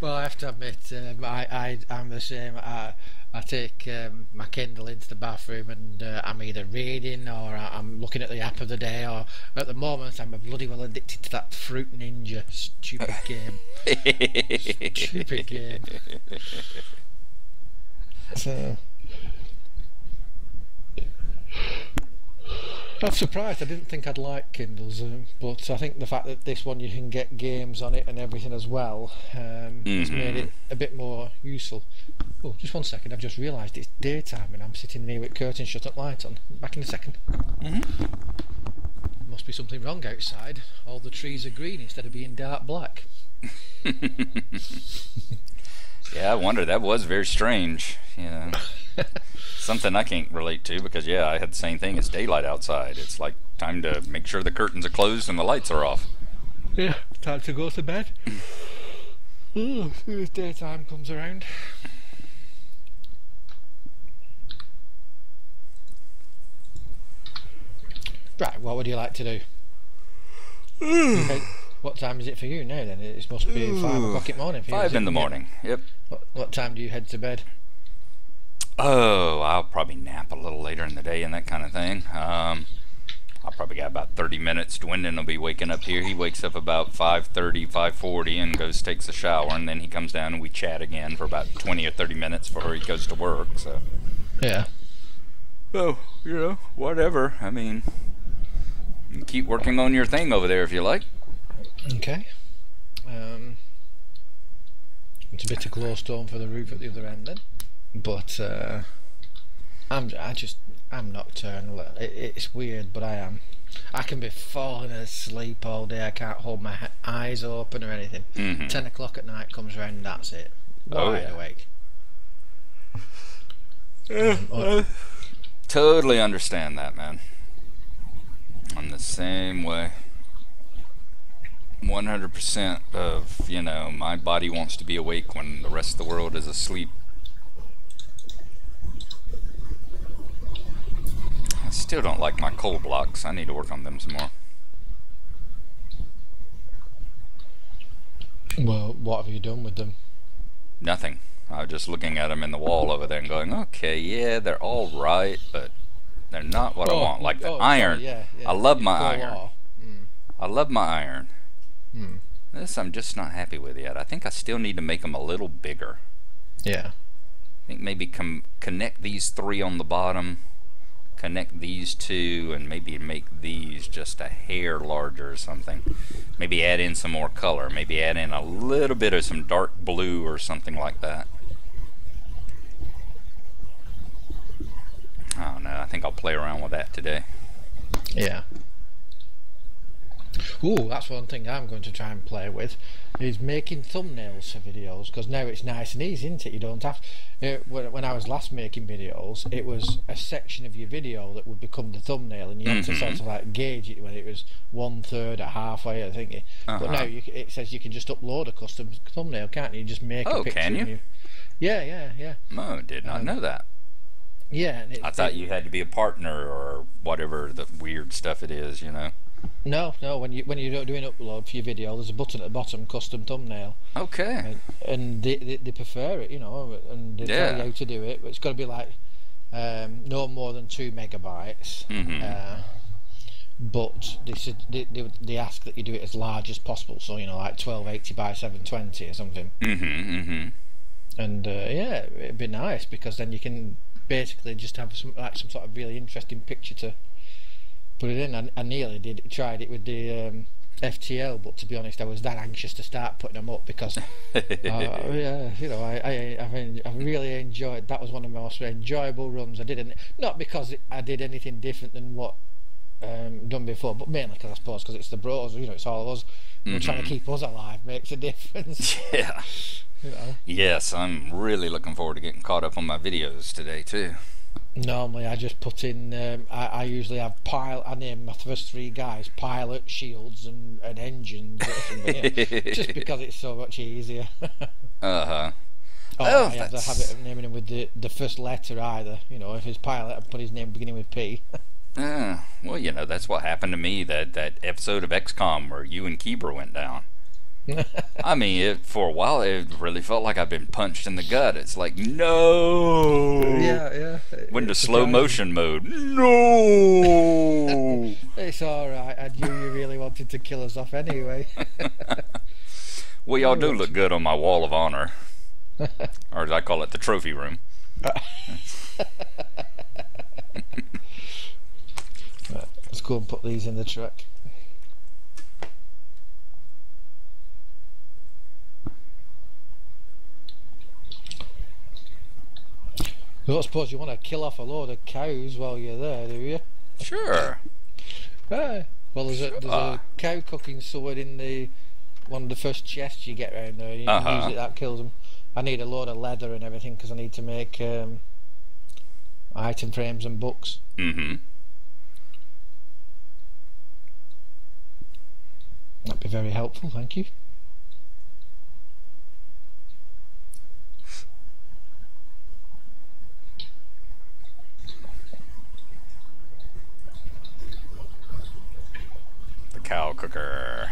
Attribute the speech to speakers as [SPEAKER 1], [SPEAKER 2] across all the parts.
[SPEAKER 1] Well, I have to admit, I'm the same. I take my Kindle into the bathroom and I'm either reading or I'm looking at the app of the day, or at the moment I'm bloody well addicted to that Fruit Ninja stupid game. Stupid game. So I'm surprised. I didn't think I'd like Kindles, but I think the fact that this one you can get games on it and everything as well has made it a bit more useful. Oh, just one second. I've just realised it's daytime and I'm sitting here with curtains shut and light on. Back in a second. Must be something wrong outside. All the trees are green instead of being dark black.
[SPEAKER 2] Yeah, I wonder. That was very strange. Yeah. Something I can't relate to because, yeah, I had the same thing. It's daylight outside. It's like time to make sure the curtains are closed and the lights are off.
[SPEAKER 1] Yeah, time to go to bed. As soon as daytime comes around. Right, what would you like to do? Okay, what time is it for you now then? It must be 5 o'clock in the morning for you.
[SPEAKER 2] 5 in the morning, yep.
[SPEAKER 1] What time do you head to bed?
[SPEAKER 2] Oh, I'll probably nap a little later in the day and that kind of thing. I'll probably got about 30 minutes. Dwindon will be waking up here. He wakes up about 5:30, 5:40 and goes takes a shower, and then he comes down and we chat again for about 20 or 30 minutes before he goes to work. So
[SPEAKER 1] yeah.
[SPEAKER 2] So, you know, whatever. I mean, you can keep working on your thing over there if you like.
[SPEAKER 1] Okay. It's a bit of glowstone for the roof at the other end then. But I'm nocturnal. It's weird, but I am. I can be falling asleep all day. I can't hold my eyes open or anything. 10 o'clock at night comes around and that's it. Wide awake.
[SPEAKER 2] Totally understand that, man. I'm the same way. 100% of, you know, my body wants to be awake when the rest of the world is asleep. I still don't like my coal blocks. I need to work on them some more.
[SPEAKER 1] Well, what have you done with them?
[SPEAKER 2] Nothing. I was just looking at them in the wall over there and going, okay, yeah, they're all right, but they're not what I want. Like the iron.
[SPEAKER 1] Yeah.
[SPEAKER 2] I love my iron. I love my iron. This I'm just not happy with yet. I think I still need to make them a little bigger.
[SPEAKER 1] Yeah.
[SPEAKER 2] I think maybe connect these 3 on the bottom, connect these 2, and maybe make these just a hair larger or something. Maybe add in some more color. Maybe add in a little bit of some dark blue or something like that. I don't know. I think I'll play around with that today.
[SPEAKER 1] Yeah. Ooh, that's one thing I'm going to try and play with, is making thumbnails for videos, because now it's nice and easy, isn't it? You don't have when I was last making videos, it was a section of your video that would become the thumbnail, and you had to sort of like gauge it when it was 1/3 or halfway, I think. But now it says you can just upload a custom thumbnail, can't you? You just make a picture.
[SPEAKER 2] Can you?
[SPEAKER 1] Yeah.
[SPEAKER 2] No, did not know that.
[SPEAKER 1] Yeah. And
[SPEAKER 2] I thought you had to be a partner or whatever the weird stuff it is, you know.
[SPEAKER 1] No. When you're doing upload for your video, there's a button at the bottom, custom thumbnail.
[SPEAKER 2] Okay.
[SPEAKER 1] And they prefer it, you know, and they tell you how to do it. But it's got to be like no more than 2 megabytes. But they ask that you do it as large as possible. So you know, like 1280 by 720 or something. And yeah, it'd be nice because then you can basically just have some sort of really interesting picture to put it in. I nearly tried it with the FTL, but to be honest, I was that anxious to start putting them up because yeah, you know, I really enjoyed. That was one of the most enjoyable runs I did, not because I did anything different than what done before, but mainly because I suppose because it's the bros, you know, it's all of us. We're trying to keep us alive makes a difference.
[SPEAKER 2] Yeah.
[SPEAKER 1] You know.
[SPEAKER 2] Yes, I'm really looking forward to getting caught up on my videos today too.
[SPEAKER 1] Normally I just put in I usually have I name my first 3 guys pilot, shields and engines or something, yeah. Just because it's so much easier. I have the habit of naming him with the first letter either, you know. If he's pilot, I put his name beginning with P.
[SPEAKER 2] Well, you know, that's what happened to me that episode of XCOM where you and Kebra went down. I mean, for a while, it really felt like I've been punched in the gut. It's like, no!
[SPEAKER 1] Yeah.
[SPEAKER 2] Went to
[SPEAKER 1] It's
[SPEAKER 2] slow
[SPEAKER 1] surprising.
[SPEAKER 2] motion mode. No!
[SPEAKER 1] It's alright. I knew you really wanted to kill us off anyway.
[SPEAKER 2] Well, y'all do look good on my wall of honor. Or as I call it, the trophy room.
[SPEAKER 1] Right, let's go and put these in the truck. I don't suppose you want to kill off a load of cows while you're there, do you?
[SPEAKER 2] Sure.
[SPEAKER 1] Well, there's a cow cooking sword in the one of the first chests you get around there. You can use it, that kills them. I need a load of leather and everything because I need to make item frames and books.
[SPEAKER 2] Mm-hmm.
[SPEAKER 1] That'd be very helpful, thank you.
[SPEAKER 2] The cow cooker.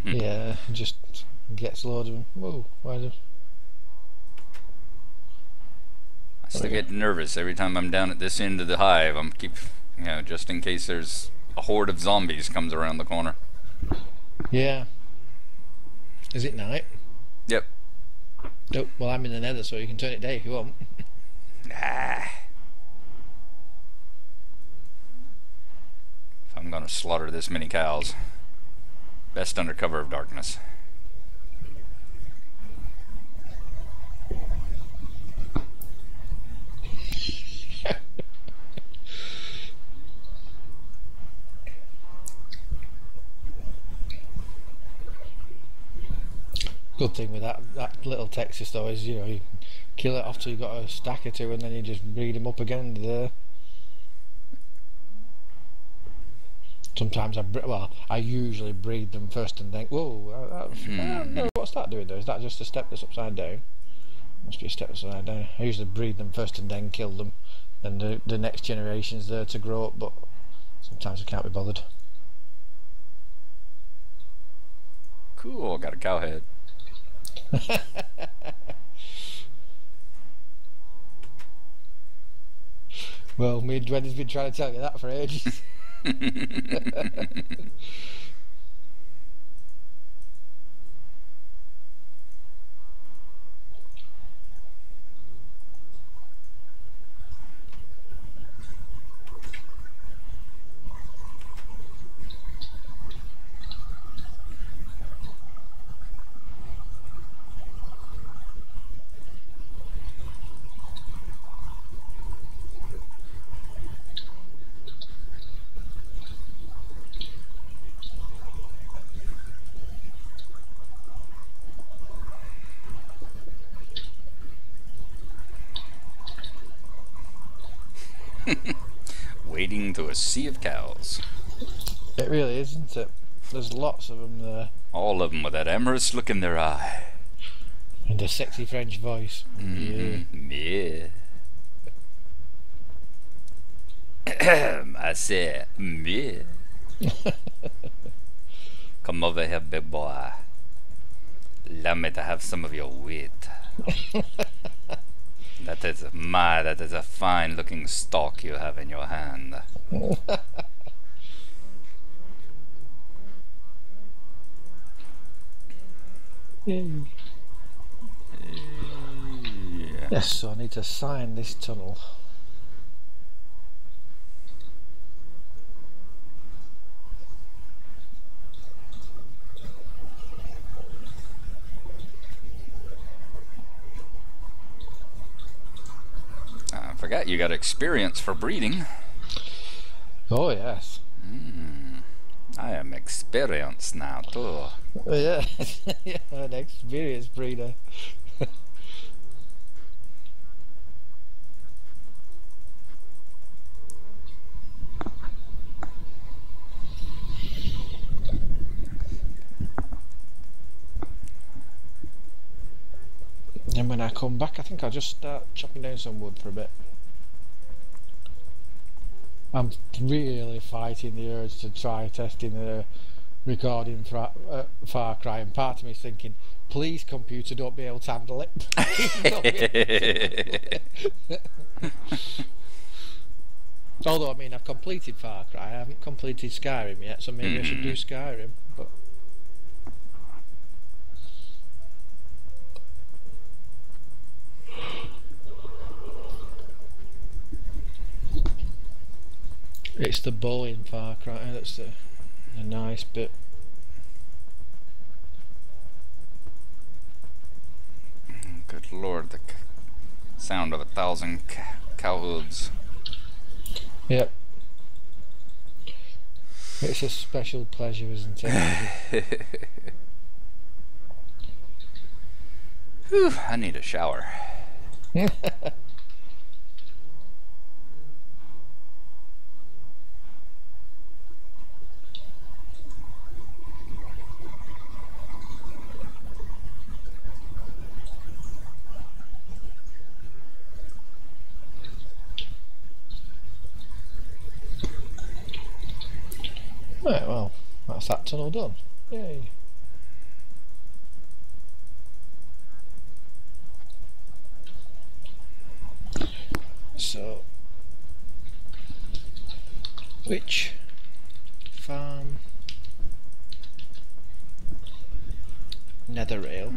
[SPEAKER 1] Yeah, just gets a load of them. Whoa, why do...
[SPEAKER 2] I still get nervous every time I'm down at this end of the hive. I'm just in case there's a horde of zombies comes around the corner.
[SPEAKER 1] Yeah. Is it night?
[SPEAKER 2] Yep.
[SPEAKER 1] Oh, well, I'm in the nether, so you can turn it day if you want.
[SPEAKER 2] Nah. If I'm gonna slaughter this many cows, best under cover of darkness.
[SPEAKER 1] Good thing with that little Texas though is, you know, you kill it off till you got a stack or two, and then you just breed them up again there. Sometimes I usually breed them first and think, whoa, no, what's that doing there? Is that just a step that's upside down? Must be a step upside down. I usually breed them first and then kill them, and the next generation's there to grow up, but sometimes I can't be bothered.
[SPEAKER 2] Cool, got a cow head.
[SPEAKER 1] Well, me and Dwayne's been trying to tell you that for ages.
[SPEAKER 2] Wading through a sea of cows.
[SPEAKER 1] It really is, isn't it? There's lots of them there.
[SPEAKER 2] All of them with that amorous look in their eye.
[SPEAKER 1] And a sexy French voice.
[SPEAKER 2] Yeah. I said, yeah. Come over here, big boy. Allow me to have some of your wheat. That is a fine looking stalk you have in your hand.
[SPEAKER 1] Yes, so I need to sign this tunnel.
[SPEAKER 2] I forgot you got experience for breeding.
[SPEAKER 1] Oh yes.
[SPEAKER 2] I am experienced now too.
[SPEAKER 1] Yeah, yeah, an experienced breeder. And when I come back, I think I'll just start chopping down some wood for a bit. I'm really fighting the urge to try testing the recording Far Cry, and part of me is thinking, please computer, don't be able to handle it. Although, I mean, I've completed Far Cry, I haven't completed Skyrim yet, so maybe I should do Skyrim. But it's the bow in Far Cry that's the nice bit.
[SPEAKER 2] Good lord, the sound of 1,000 cow hooves.
[SPEAKER 1] Yep. It's a special pleasure, isn't it?
[SPEAKER 2] Whew, I need a shower.
[SPEAKER 1] Right, well, that's that tunnel done. Yay. So, which farm? Nether rail.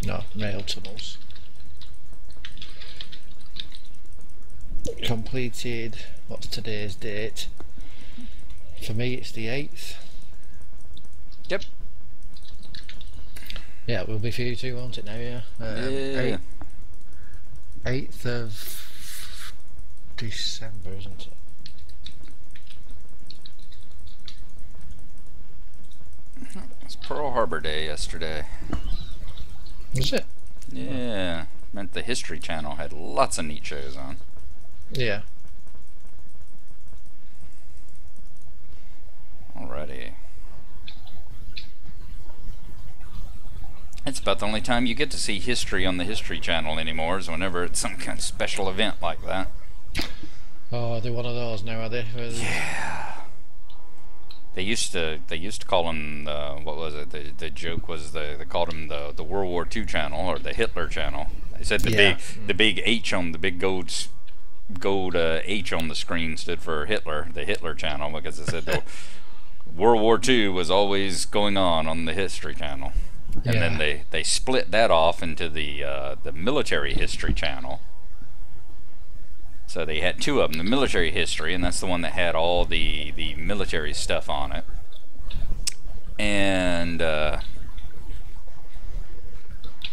[SPEAKER 1] No, rail tunnels. Completed, what's today's date? For me it's the 8th.
[SPEAKER 2] Yep.
[SPEAKER 1] Yeah, it will be for you too, won't it now, yeah?
[SPEAKER 2] Yeah.
[SPEAKER 1] 8th of December, isn't it?
[SPEAKER 2] It was Pearl Harbor Day yesterday.
[SPEAKER 1] Is it?
[SPEAKER 2] Yeah. Meant the History Channel had lots of neat shows on.
[SPEAKER 1] Yeah.
[SPEAKER 2] Alrighty. It's about the only time you get to see history on the History Channel anymore, is whenever it's some kind of special event like that.
[SPEAKER 1] Oh, are they one of those now, are they?
[SPEAKER 2] Yeah. They used to call them what was it? The joke was they called them the World War II channel, or the Hitler channel. They said the big H on the big gold H on the screen stood for Hitler, the Hitler channel, because it said the World War II was always going on the History Channel. And then they split that off into the military history channel. So they had two of them, the military history, and that's the one that had all the military stuff on it. And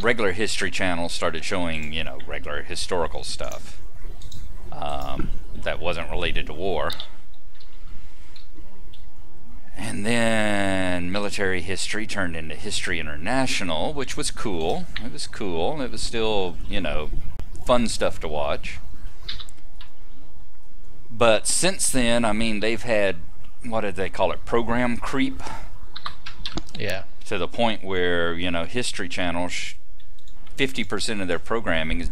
[SPEAKER 2] regular history channel started showing, you know, regular historical stuff that wasn't related to war. And then military history turned into History International, which was cool. It was cool. It was still, you know, fun stuff to watch. But since then, I mean, they've had, what did they call it, program creep?
[SPEAKER 1] Yeah.
[SPEAKER 2] To the point where, you know, History Channel, 50% of their programming is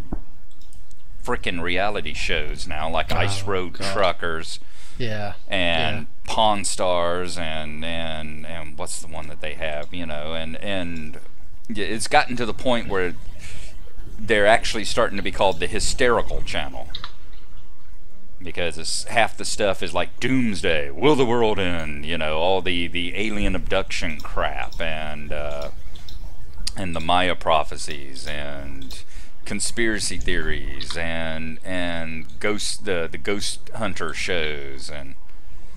[SPEAKER 2] frickin' reality shows now, like Ice Road Truckers.
[SPEAKER 1] Yeah.
[SPEAKER 2] And Pawn Stars and what's the one that they have, you know, and it's gotten to the point where they're actually starting to be called the Hysterical Channel, because half the stuff is like Doomsday, will the world end, you know, all the alien abduction crap, and the Maya prophecies and conspiracy theories and the ghost hunter shows, and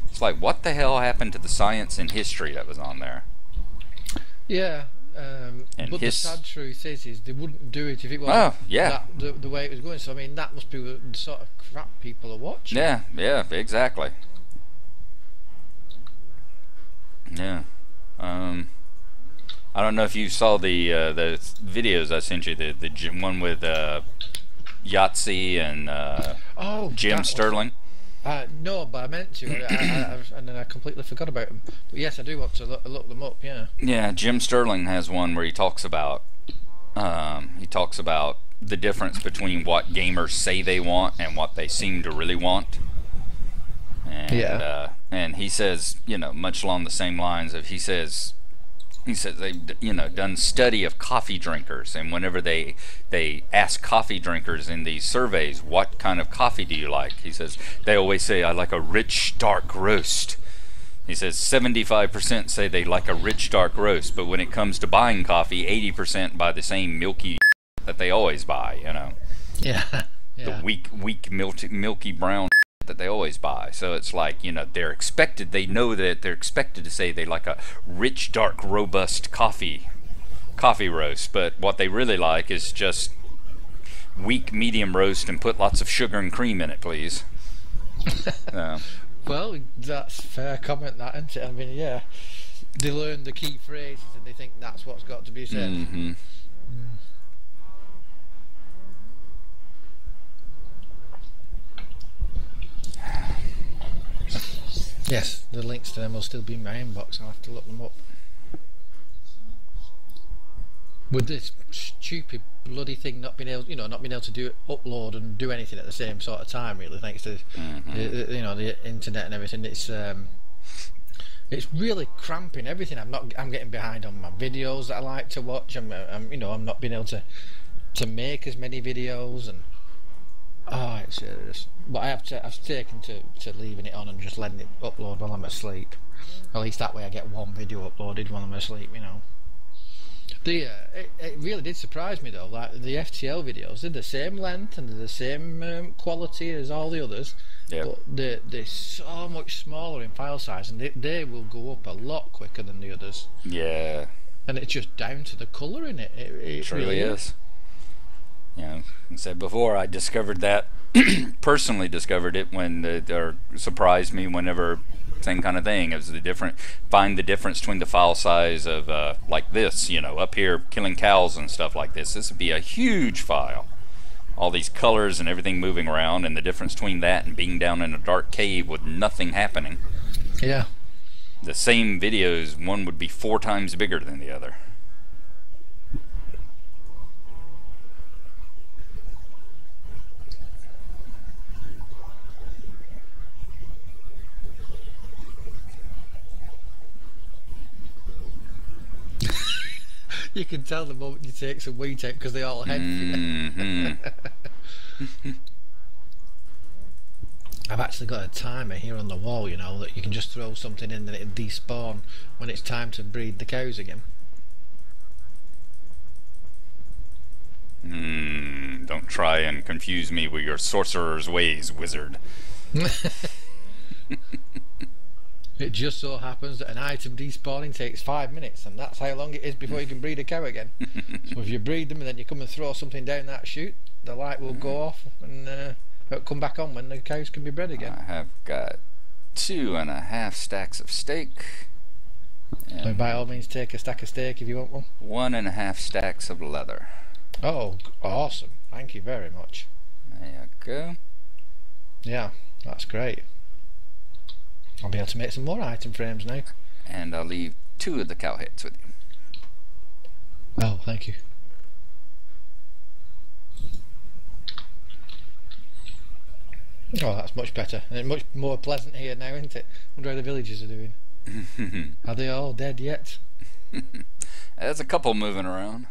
[SPEAKER 2] it's like, what the hell happened to the science and history that was on there?
[SPEAKER 1] Yeah. But the sad truth is they wouldn't do it if it wasn't the way it was going. So I mean, that must be the sort of crap people are watching.
[SPEAKER 2] Yeah, exactly. Yeah. I don't know if you saw the videos I sent you, the one with Yahtzee and Jim Sterling.
[SPEAKER 1] No, but I meant to, and then I completely forgot about them. But yes, I do want to look them up. Yeah.
[SPEAKER 2] Yeah, Jim Sterling has one where he talks about the difference between what gamers say they want and what they seem to really want. And he says, much along the same lines of he says they've done study of coffee drinkers, and whenever they ask coffee drinkers in these surveys, what kind of coffee do you like, he says they always say, I like a rich dark roast. He says 75% say they like a rich dark roast, but when it comes to buying coffee, 80% buy the same milky that they always buy.
[SPEAKER 1] Yeah.
[SPEAKER 2] The weak milky brown that they always buy. So it's like, they know that they're expected to say they like a rich dark robust coffee roast, but what they really like is just weak medium roast and put lots of sugar and cream in it, please.
[SPEAKER 1] Well, that's a fair comment, that, isn't it? I mean, yeah, they learn the key phrases and they think that's what's got to be said.
[SPEAKER 2] Mm-hmm.
[SPEAKER 1] Yes, the links to them will still be in my inbox. I'll have to look them up. With this stupid bloody thing not being able, not being able to do upload and do anything at the same sort of time, really, thanks to the internet and everything. It's really cramping everything. I'm getting behind on my videos that I like to watch. I'm not being able to make as many videos, and it's just. But I've taken to leaving it on and just letting it upload while I'm asleep. At least that way I get one video uploaded while I'm asleep, It really did surprise me though, like the FTL videos, they're the same length and they're the same quality as all the others, but they're so much smaller in file size, and they will go up a lot quicker than the others.
[SPEAKER 2] Yeah. And
[SPEAKER 1] it's just down to the colour in it. It
[SPEAKER 2] really is. I said before, I discovered that, personally discovered it when or surprised me whenever, same kind of thing. It was find the difference between the file size of like this, up here killing cows and stuff like this. This would be a huge file. All these colors and everything moving around, and the difference between that and being down in a dark cave with nothing happening.
[SPEAKER 1] Yeah.
[SPEAKER 2] The same videos, one would be 4 times bigger than the other.
[SPEAKER 1] You can tell the moment you take some weed tape because they all head. I've actually got a timer here on the wall, that you can just throw something in and it'll despawn when it's time to breed the cows again.
[SPEAKER 2] Don't try and confuse me with your sorcerer's ways, wizard.
[SPEAKER 1] It just so happens that an item despawning takes 5 minutes, and that's how long it is before you can breed a cow again. So if you breed them and then you come and throw something down that chute, the light will go off and it'll come back on when the cows can be bred again.
[SPEAKER 2] I have got 2.5 stacks of steak.
[SPEAKER 1] So by all means, take a stack of steak if you want one.
[SPEAKER 2] 1.5 stacks of leather.
[SPEAKER 1] Oh, awesome. Thank you very much.
[SPEAKER 2] There you go.
[SPEAKER 1] Yeah, that's great. I'll be able to make some more item frames now.
[SPEAKER 2] And I'll leave 2 of the cow heads with you.
[SPEAKER 1] Oh, thank you. Oh, that's much better. And much more pleasant here now, isn't it? I wonder how the villagers are doing. Are they all dead yet?
[SPEAKER 2] There's a couple moving around.